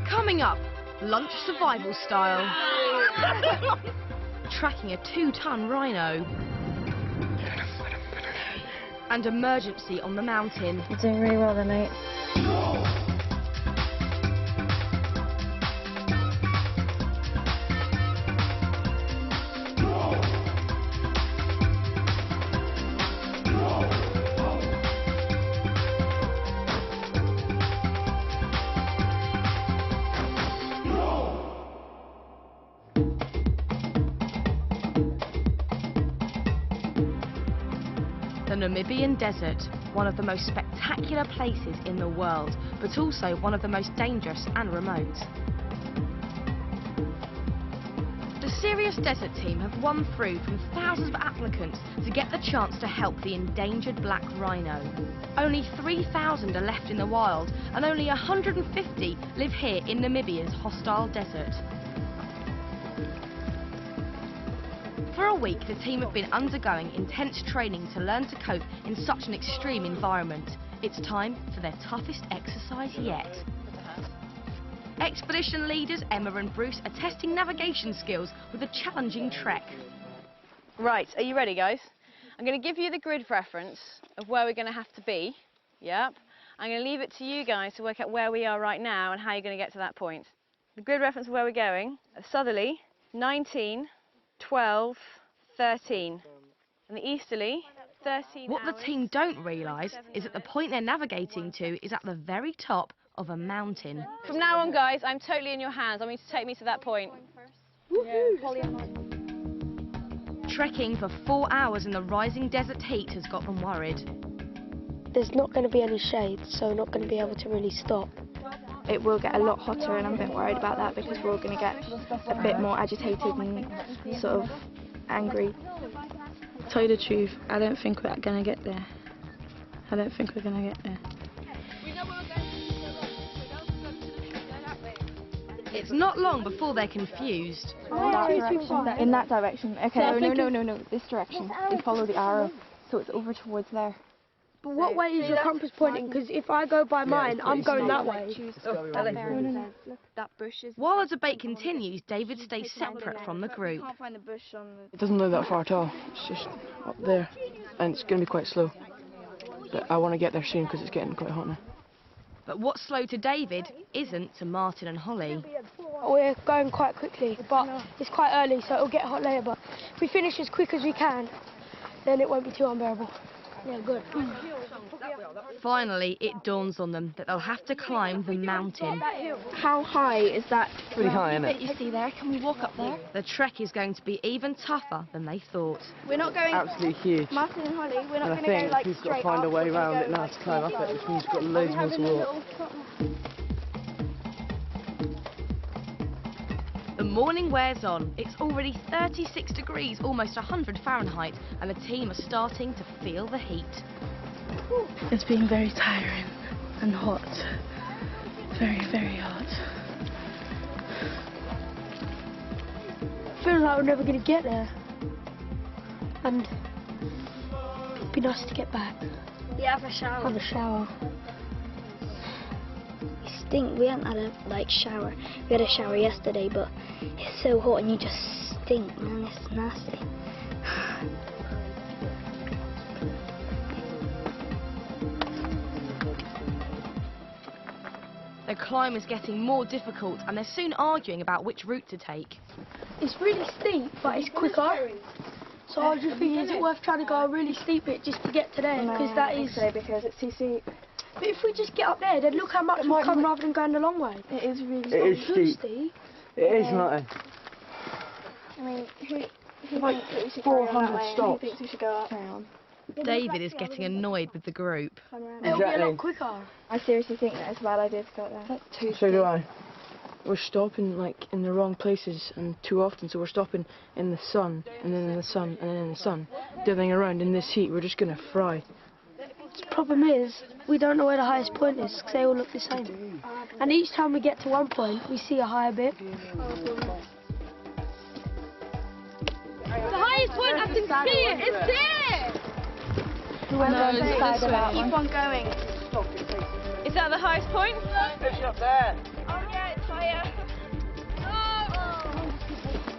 Coming up, lunch survival style. Tracking a 2-ton rhino. And emergency on the mountain. You're doing really well there, mate. The Namibian desert, one of the most spectacular places in the world, but also one of the most dangerous and remote. The Serious Desert team have won through from thousands of applicants to get the chance to help the endangered black rhino. Only 3,000 are left in the wild, and only 150 live here in Namibia's hostile desert. For a week, the team have been undergoing intense training to learn to cope in such an extreme environment. It's time for their toughest exercise yet. Expedition leaders Emma and Bruce are testing navigation skills with a challenging trek. Right, are you ready, guys? I'm going to give you the grid reference of where we're going to have to be. Yep. I'm going to leave it to you guys to work out where we are right now and how you're going to get to that point. The grid reference of where we're going, southerly, 19, 12, 13. And the easterly, 13 What the team don't realise is that the point they're navigating to is at the very top of a mountain. From now on, guys, I'm totally in your hands. I want you to take me to that point. Trekking for 4 hours in the rising desert heat has got them worried. There's not going to be any shade, so we're not going to be able to really stop. It will get a lot hotter, and I'm a bit worried about that because we're all going to get a bit more agitated and sort of angry. To tell you the truth, I don't think we're going to get there. I don't think we're going to get there. It's not long before they're confused. In that direction. Okay, no, this direction. You follow the arrow, so it's over towards there. But what way is your compass pointing? Because if I go by mine, I'm going that way. While the debate continues, David stays separate from the group. It doesn't look that far at all. It's just up there, and it's going to be quite slow. But I want to get there soon because it's getting quite hot now. But what's slow to David isn't to Martin and Holly. We're going quite quickly, but it's quite early, so it'll get hot later. But if we finish as quick as we can, then it won't be too unbearable. Yeah, good. Finally, it dawns on them that they'll have to climb the mountain. How high is that? Pretty high, isn't it? You see there? Can we walk up there? The trek is going to be even tougher than they thought. We're not going. Absolutely huge. Martin and Holly, we're not And I going to go think like we've straight got to find a way up. around it now to climb up it, which means we've got loads more to walk. The morning wears on. It's already 36 degrees, almost 100 Fahrenheit, and the team are starting to feel the heat. It's been very tiring and hot. Very, very hot. I feel like we're never going to get there. And it'd be nice to get back. Yeah, have a shower. Have a shower. We stink. We haven't had a shower. We had a shower yesterday, but it's so hot and you just stink, man. It's nasty. The climb is getting more difficult, and they're soon arguing about which route to take. It's really steep, but it's quicker. So I was just thinking, is it worth trying to go a really steep bit just to get to there? Because that is. Because it's too steep. But if we just get up there, then look how much we've come rather than going the long way. It is really It is steep. steep. It is, Martin. I mean, who Like thinks that we should 400 Who stops. thinks we should go up? Carry on. David is getting annoyed with the group. It'll be a lot quicker. I seriously think that it's a bad idea to go up there. So do I. We're stopping like in the wrong places and too often, so we're stopping in the sun and then in the sun and then in the sun, dithering around in this heat. We're just gonna fry. The problem is, we don't know where the highest point is because they all look the same. And each time we get to one point, we see a higher bit. The highest point I can see it is there! Everyone goes inside of that one. Keep on going. Is that the highest point? Fish up there. Oh yeah, it's higher.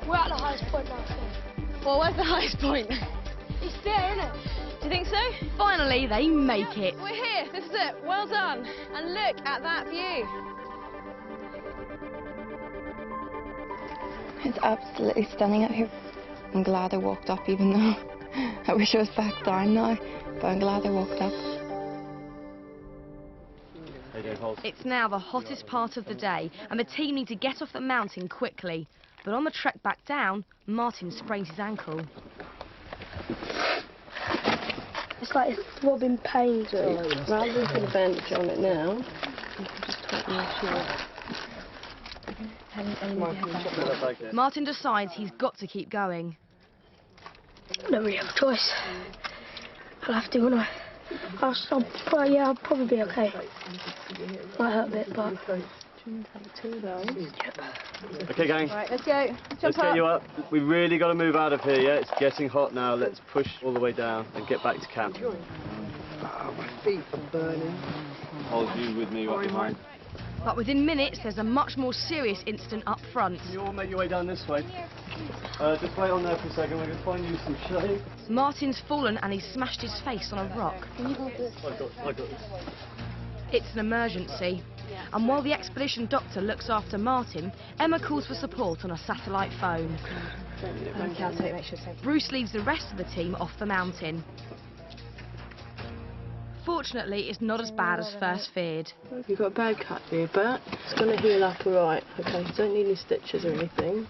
We're at the highest point now, so. Well, where's the highest point? It's there, isn't it? Do you think so? Finally, they make it. We're here. This is it. Well done. And look at that view. It's absolutely stunning out here. I'm glad I walked up, even though I wish I was back down now, but I'm glad I walked up. It's now the hottest part of the day, and the team need to get off the mountain quickly. But on the trek back down, Martin sprains his ankle. It's like it's throbbing pain. Rather than put a bandage on it now, you can just tighten your shoe. Martin decides he's got to keep going. I don't really have a choice. I'll have to, won't I? I'll probably be okay. Might hurt a bit, but... Okay, gang. Right, let's go. Let's get you up. We've really got to move out of here, yeah? It's getting hot now. Let's push all the way down and get back to camp. Oh, my feet are burning. Hold you with me right behind. But within minutes, there's a much more serious incident up front. Can you all make your way down this way? Just wait on there for a second. We're going to find you some shade. Martin's fallen and he's smashed his face on a rock. I got this. It's an emergency. And while the expedition doctor looks after Martin, Emma calls for support on a satellite phone. Okay, I'll take, make sure it's safe. Bruce leads the rest of the team off the mountain. Fortunately, it's not as bad as first feared. You've got a bad cut here, but it's going to heal up alright. Okay, you don't need any stitches or anything.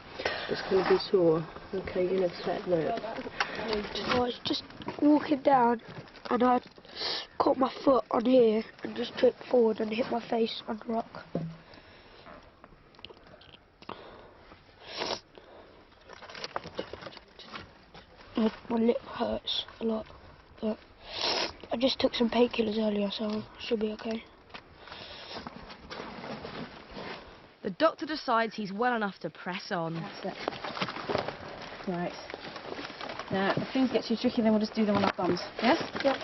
It's going to be sore. Okay, you're going to set lip. I was just walking down and I caught my foot on here and just tripped forward and hit my face on the rock. My lip hurts a lot, but I just took some painkillers earlier, so I should be okay. The doctor decides he's well enough to press on. That's it. Right. Now, if things get too tricky, then we'll just do them on our thumbs. Yes? Yep.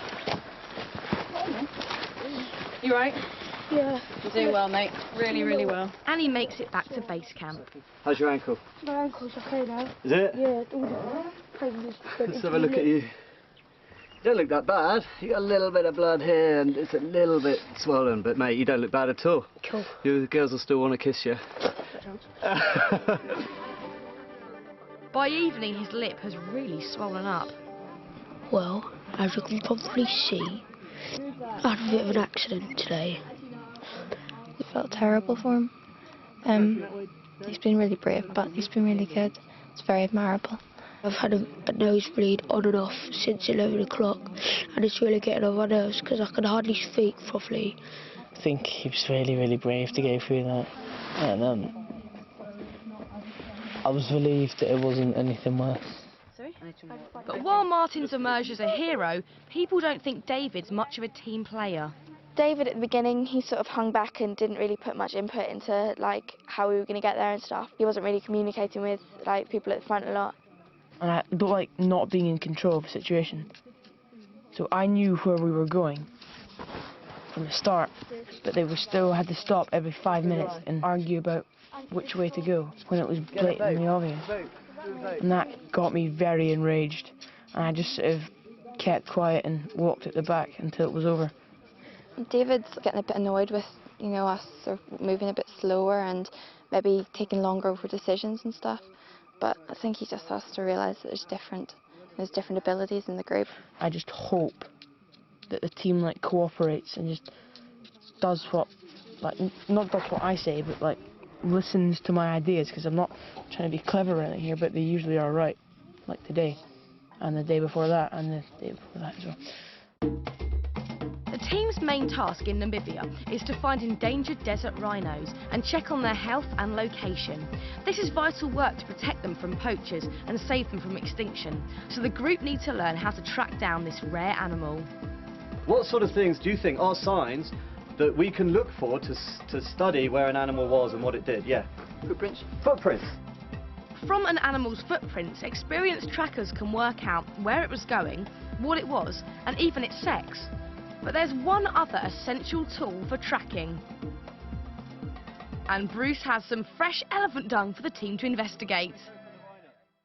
You right? Yeah. You're doing well, mate. Really, really well. And he makes it back to base camp. How's your ankle? My ankle's okay now. Is it? Yeah, all the pain is Let's have a look at you. You don't look that bad. You got a little bit of blood here and it's a little bit swollen, but mate, you don't look bad at all. Cool. The girls will still want to kiss you. By evening, his lip has really swollen up. Well, as you can probably see, I had a bit of an accident today. It felt terrible for him. He's been really brave, but he's been really good. It's very admirable. I've had a nosebleed on and off since 11 o'clock, and it's really getting on my nerves because I can hardly speak properly. I think he was really, really brave to go through that. And I was relieved that it wasn't anything worse. Sorry? But while Martin's emerged as a hero, people don't think David's much of a team player. David at the beginning, he sort of hung back and didn't really put much input into like how we were going to get there and stuff. He wasn't really communicating with like people at the front a lot. And I don't like not being in control of the situation. So I knew where we were going from the start, but they were still had to stop every 5 minutes and argue about which way to go when it was blatantly obvious. And that got me very enraged. And I just sort of kept quiet and walked at the back until it was over. David's getting a bit annoyed with, you know, us sort of moving a bit slower and maybe taking longer for decisions and stuff. But I think he just has to realise that there's different abilities in the group. I just hope that the team like cooperates and just does what, like, not does what I say, but like listens to my ideas, because I'm not trying to be clever around here, but they usually are right, like today, and the day before that, and the day before that as well. The team's main task in Namibia is to find endangered desert rhinos and check on their health and location. This is vital work to protect them from poachers and save them from extinction, so the group need to learn how to track down this rare animal. What sort of things do you think are signs that we can look for to study where an animal was and what it did? Yeah. Footprints? Footprints. From an animal's footprints, experienced trackers can work out where it was going, what it was, and even its sex. But there's one other essential tool for tracking. And Bruce has some fresh elephant dung for the team to investigate.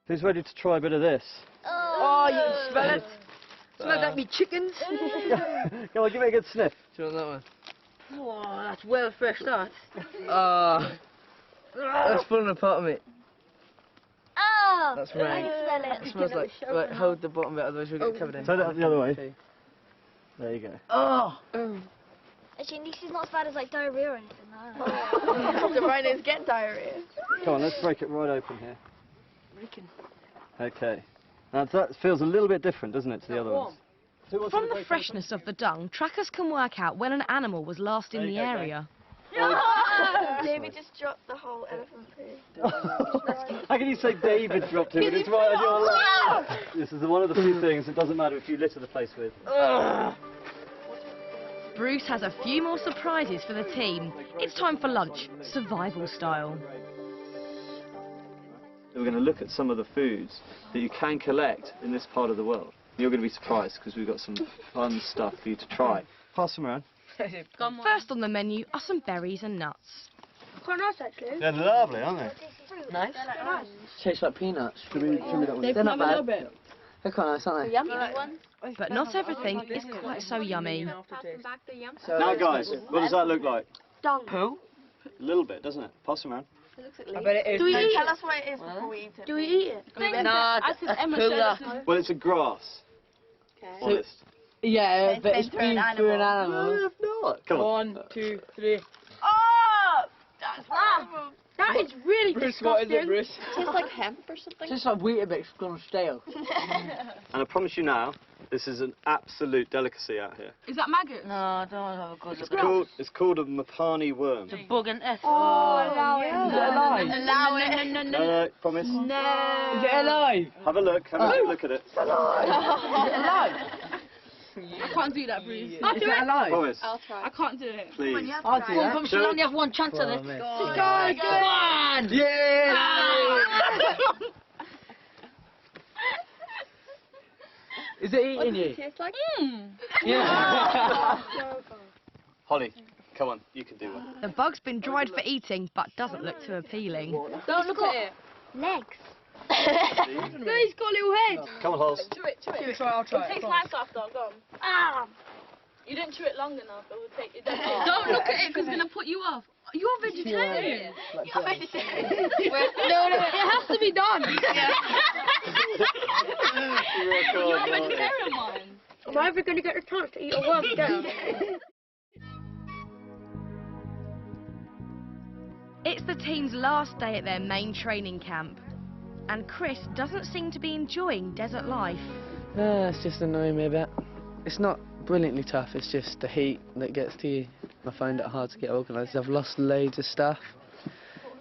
Who's ready to try a bit of this? Oh, you can smell it. Smell that me chickens. Come on, give it a good sniff. Do you want that one? Oh, that's well fresh, that. That's falling apart of me. Oh! That's rank. I smell it. It smells like, right, hold the bottom bit, otherwise we'll get covered in. Turn it the other way. There you go. Oh! Actually, this is not as bad as like diarrhea or anything. The rhinos get diarrhea. Come on, let's break it right open here. Okay. Now that feels a little bit different, doesn't it, to the other ones? From the freshness of the dung, trackers can work out when an animal was last in the area. David just dropped the whole elephant poo. How can you say David dropped it when it's right on your lap? This is one of the few things it doesn't matter if you litter the place with. Bruce has a few more surprises for the team. It's time for lunch, survival style. We're going to look at some of the foods that you can collect in this part of the world. You're going to be surprised because we've got some fun stuff for you to try. Pass them around. First on the menu are some berries and nuts. Quite nice, actually. They're lovely, aren't they? Nice. Nice. Tastes like peanuts. Show me that one. They're not bad. They're quite nice, aren't they? Yummy. But not everything is quite so yummy. Now guys, what does that look like? Dung. Poo? A little bit, doesn't it? Pass them around. I bet it is. Do we eat Tell us what it is before we eat it. Do we eat it? Nah, Well, it's a grass. Honest. yeah, but it's it's been been through an through an animal. No, animal. I've not. Come on. 1, 2, 3. Oh! That's awful. That is really Bruce, what is disgusting. it, Bruce? Tastes like hemp or something. Just like Weetabix gone stale. And I promise you now, this is an absolute delicacy out here. Is that maggots? No, I don't have a good It's called a Mapani worm. bug and it. Oh, allow it. Is it alive? Allow it. No, promise. Is it alive? Have a look. Have a look at it. Is it alive? I can't do that, Bruce. Is it alive? Promise. I'll try. I can't do it. Please. I'll do that. Come, you only have one chance at it. Go on. Yeah! Is it eating you? Tastes like? Yeah. Holly, come on. You can do one. The bug's been dried for eating, but doesn't look too appealing. Don't look at it. Legs. No, he's got a little head. Come on, Hols. I'll try It takes life off though, go on. Ah. You didn't chew it long enough, it would take it down. Don't look at it because it's going to put you off. You're vegetarian. You're vegetarian. No, it has to be done. You're vegetarian, man. Am I ever going to get a chance to eat a worm again? It's the team's last day at their main training camp. And Chris doesn't seem to be enjoying desert life. It's just annoying me a bit. It's not brilliantly tough, it's just the heat that gets to you. I find it hard to get organised. I've lost loads of stuff.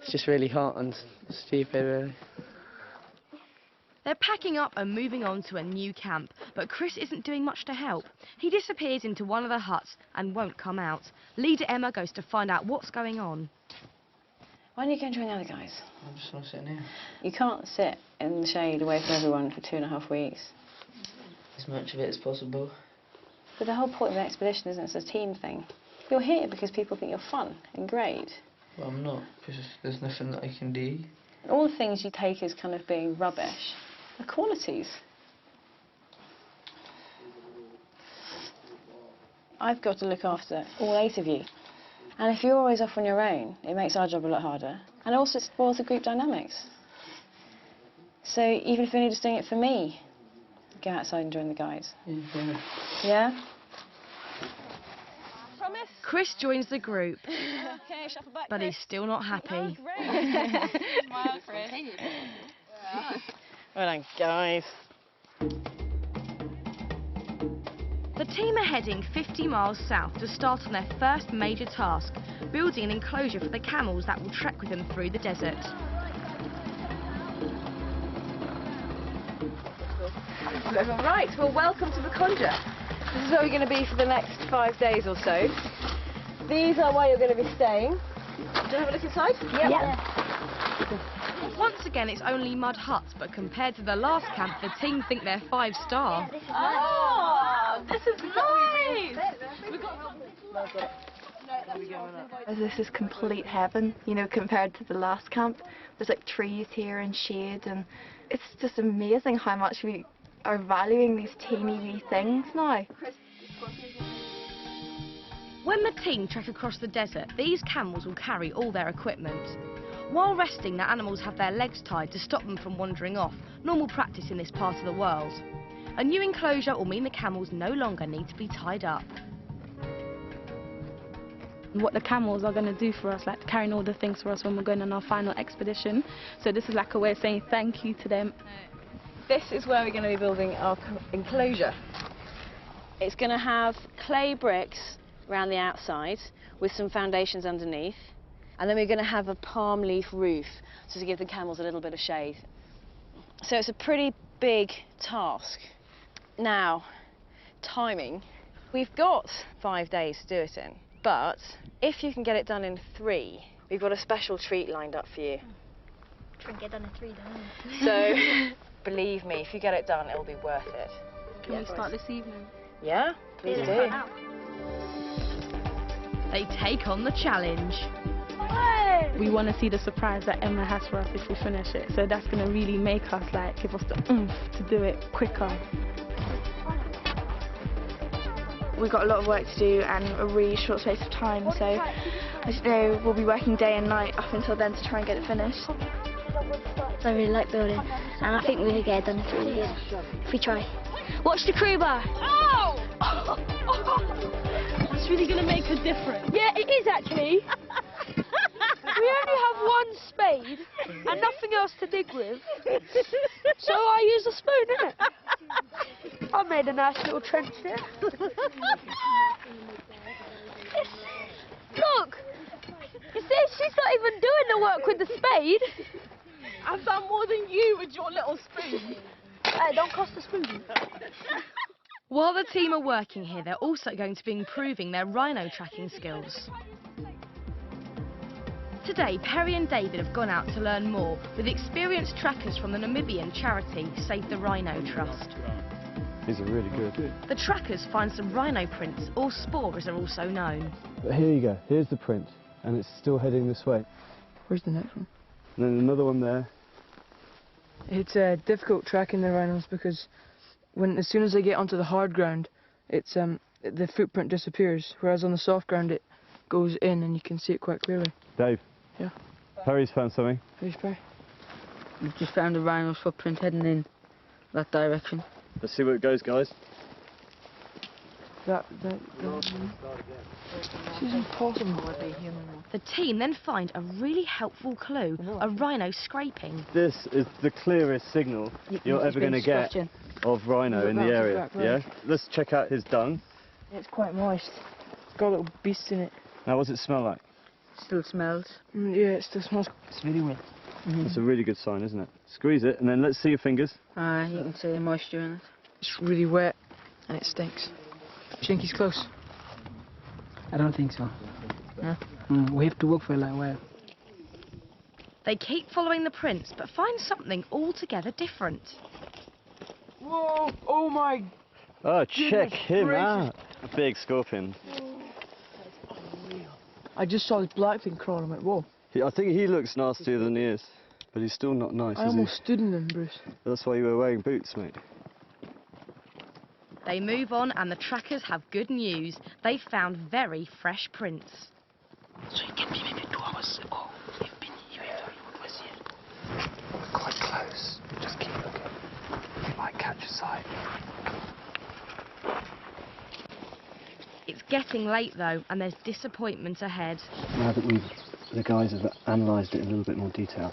It's just really hot and stupid, really. They're packing up and moving on to a new camp, but Chris isn't doing much to help. He disappears into one of the huts and won't come out. Leader Emma goes to find out what's going on. Why don't you go and join the other guys? I just want to sit in here. You can't sit in the shade away from everyone for 2.5 weeks. As much of it as possible. But the whole point of an expedition isn't it's a team thing. You're here because people think you're fun and great. Well, I'm not, because there's nothing that I can do. And all the things you take as kind of being rubbish are qualities. I've got to look after all 8 of you. And if you're always off on your own, it makes our job a lot harder. And also it spoils the group dynamics. So even if you're only just doing it for me, go outside and join the guys. Yeah. Yeah? Promise? Chris joins the group, Okay, shuffle back. but he's still not happy. Smile, Chris. Well done, guys. The team are heading 50 miles south to start on their first major task, building an enclosure for the camels that will trek with them through the desert. Right, well, welcome to the Conjure. This is where we're going to be for the next 5 days or so. These are where you're going to be staying. Do you have a look inside? Yeah. Once again, it's only mud huts, but compared to the last camp, the team think they're 5-star. Oh, this is nice! This is complete heaven, you know, compared to the last camp. There's like trees here and shade, and it's just amazing how much we are valuing these teeny wee things now. When the team trek across the desert, these camels will carry all their equipment. While resting, the animals have their legs tied to stop them from wandering off, normal practice in this part of the world. A new enclosure will mean the camels no longer need to be tied up. What the camels are going to do for us, like carrying all the things for us when we're going on our final expedition. So this is like a way of saying thank you to them. This is where we're going to be building our enclosure. It's going to have clay bricks around the outside with some foundations underneath, and then we're going to have a palm leaf roof so to give the camels a little bit of shade. So it's a pretty big task. Now, timing. We've got 5 days to do it in, but if you can get it done in 3, we've got a special treat lined up for you. Try and get done in 3 days. So, believe me, if you get it done, it'll be worth it. Can we start this evening? Yeah, please do. They take on the challenge. We want to see the surprise that Emma has for us if we finish it. So that's going to really make us, like, give us the oomph to do it quicker. We've got a lot of work to do and a really short space of time, so as you know, we'll be working day and night up until then to try and get it finished. I really like building, and I think we're going to get it done in 3 days if we try. Watch the crew bar! Oh! That's really going to make a difference. Yeah, it is actually. We only have one spade and nothing else to dig with, so I use a spoon, innit? I made a nice little trench there. Look! You see, she's not even doing the work with the spade. I've done more than you with your little spoon. Hey, don't cost a spoon. While the team are working here, they're also going to be improving their rhino tracking skills. Today, Parry and David have gone out to learn more with experienced trackers from the Namibian charity Save the Rhino Trust. These are really good. The trackers find some rhino prints, or spoor as they're also known. But here you go, here's the print, and it's still heading this way. Where's the next one? And then another one there. It's difficult tracking the rhinos because as soon as they get onto the hard ground, it's the footprint disappears, whereas on the soft ground it goes in and you can see it quite clearly. Dave. Yeah. Parry's found something. Who's Parry? We've just found a rhino's footprint heading in that direction. Let's see where it goes, guys. This is impossible. The team then find a really helpful clue, a rhino scraping. This is the clearest signal you're ever going to get of rhino in the area. Exactly. Yeah. Let's check out his dung. It's quite moist. It's got little beasts in it. Now, what's it smell like? Still smells. Yeah, it still smells. It's really wet. That's a really good sign, isn't it? Squeeze it, and then let's see your fingers. You can see the moisture in it. It's really wet and it stinks. Do you think he's close? I don't think so. No? We have to work for a long while. They keep following the prints, but find something altogether different. Whoa! Oh my! Oh, check him gracious. out. A big scorpion. I just saw this black thing crawling. I went, whoa. I think he looks nastier than he is, but he's still not nice, I is almost stood in them, Bruce. That's why you were wearing boots, mate. They move on and the trackers have good news. They found very fresh prints. So it can be maybe 2 hours ago. You've been here, it was here. Quite close. Just keep looking. You might catch a sight. It's getting late though, and there's disappointment ahead. Now that the guys have analysed it in a little bit more detail,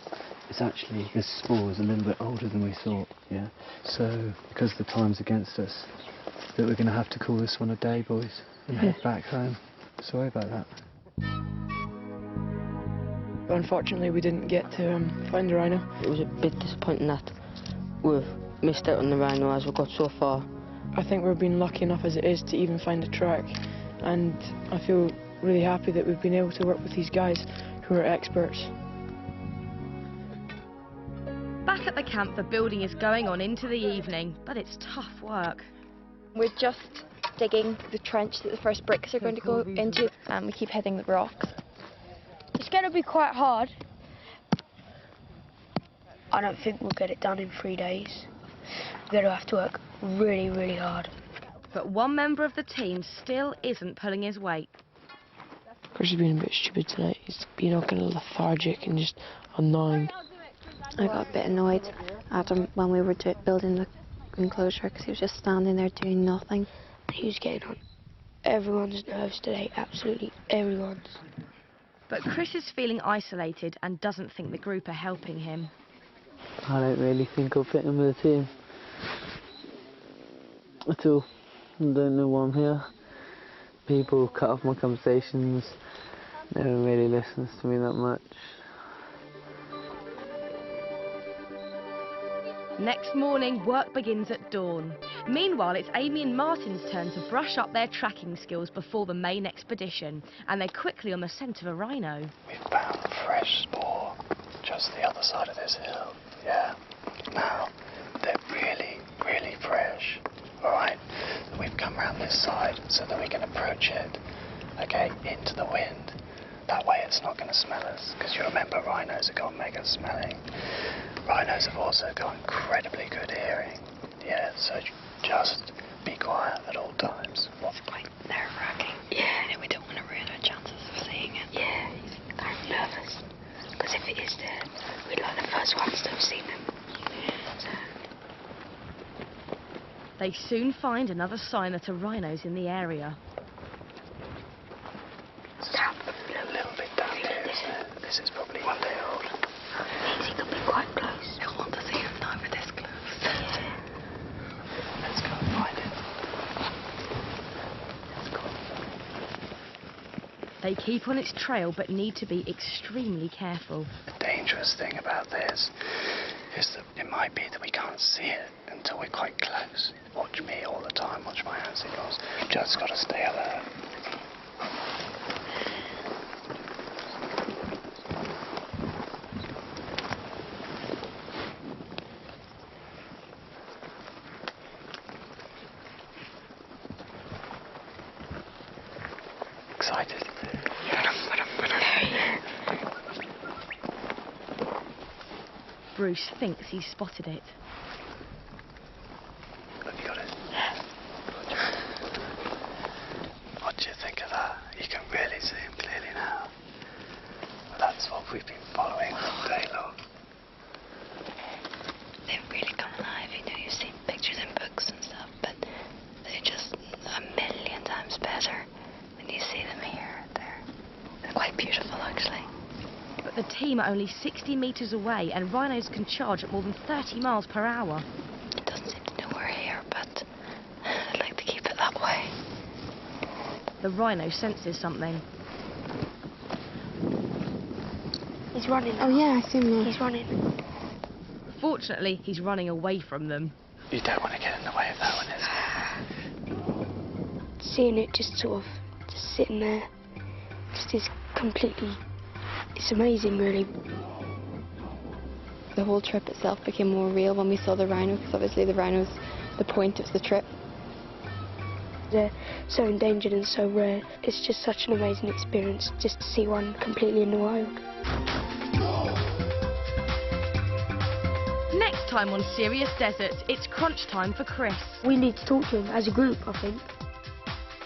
it's actually, this spore is a little bit older than we thought, yeah? So, because the time's against us, that we're going to have to call this one a day, boys, and head back home. Sorry about that. But unfortunately, we didn't get to find the rhino. It was a bit disappointing that we've missed out on the rhino as we got so far. I think we've been lucky enough as it is to even find a track, and I feel really happy that we've been able to work with these guys who are experts. Back at the camp, the building is going on into the evening, but it's tough work. We're just digging the trench that the first bricks are going to go into, and we keep hitting the rocks. It's going to be quite hard. I don't think we'll get it done in 3 days. We're going to have to work really, really hard. But one member of the team still isn't pulling his weight. Chris has been a bit stupid tonight. He's been all kind of lethargic and just annoying. I got a bit annoyed at him when we were building the enclosure because he was just standing there doing nothing. He was getting on everyone's nerves today, absolutely everyone's. But Chris is feeling isolated and doesn't think the group are helping him. I don't really think I'll fit in with the team at all. I don't know why I'm here. People cut off my conversations. No one really listens to me that much. Next morning, work begins at dawn. Meanwhile, it's Aimee and Martin's turn to brush up their tracking skills before the main expedition, and they're quickly on the scent of a rhino. We've found fresh spoor just the other side of this hill. Yeah. Now, they're really, really fresh. Alright? We've come round this side so that we can approach it, okay, into the wind. That way it's not going to smell us, because you remember rhinos have got mega smelling. Rhinos have also got incredibly good hearing. Yeah, so just be quiet at all times. It's quite nerve-wracking. Yeah. And we don't want to ruin our chances of seeing it. Yeah, he's kind of nervous. Because if it is there, we'd like the first ones to have seen them. So. They soon find another sign that a rhino's in the area. Down. A little bit down here, isn't it? This is probably 1 day old. Means he could be quite close. I want to see him now we're this close. Yeah. Let's go and find it. They keep on its trail but need to be extremely careful. The dangerous thing about this is that it might be that we can't see it until we're quite close. Watch me all the time, watch my hand signals. You've just got to stay alert. Excited? Bruce thinks he's spotted it. Have you got it? What do you think of that? You can really see him clearly now. That's what we've been following all day long. They really come alive. You know, you've seen pictures in books and stuff, but they're just a million times better when you see them here. They're quite beautiful, actually. But the team are only 60 metres away and rhinos can charge at more than 30 miles per hour. It doesn't seem to know we're here, but I'd like to keep it that way. The rhino senses something. He's running. Oh yeah, I see him. He's running. Fortunately, he's running away from them. You don't want to get in the way of that one, is it? Seeing it just sort of just sitting there, just is completely, it's amazing really. The whole trip itself became more real when we saw the rhino, because obviously the rhino's the point of the trip. They're so endangered and so rare. It's just such an amazing experience just to see one completely in the wild. Next time on Serious Deserts, it's crunch time for Chris. We need to talk to him as a group, I think.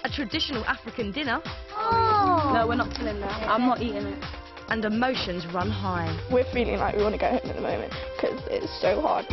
A traditional African dinner. Oh. No, we're not killing that. I'm not eating it. And emotions run high. We're feeling like we want to go home at the moment because it's so hard.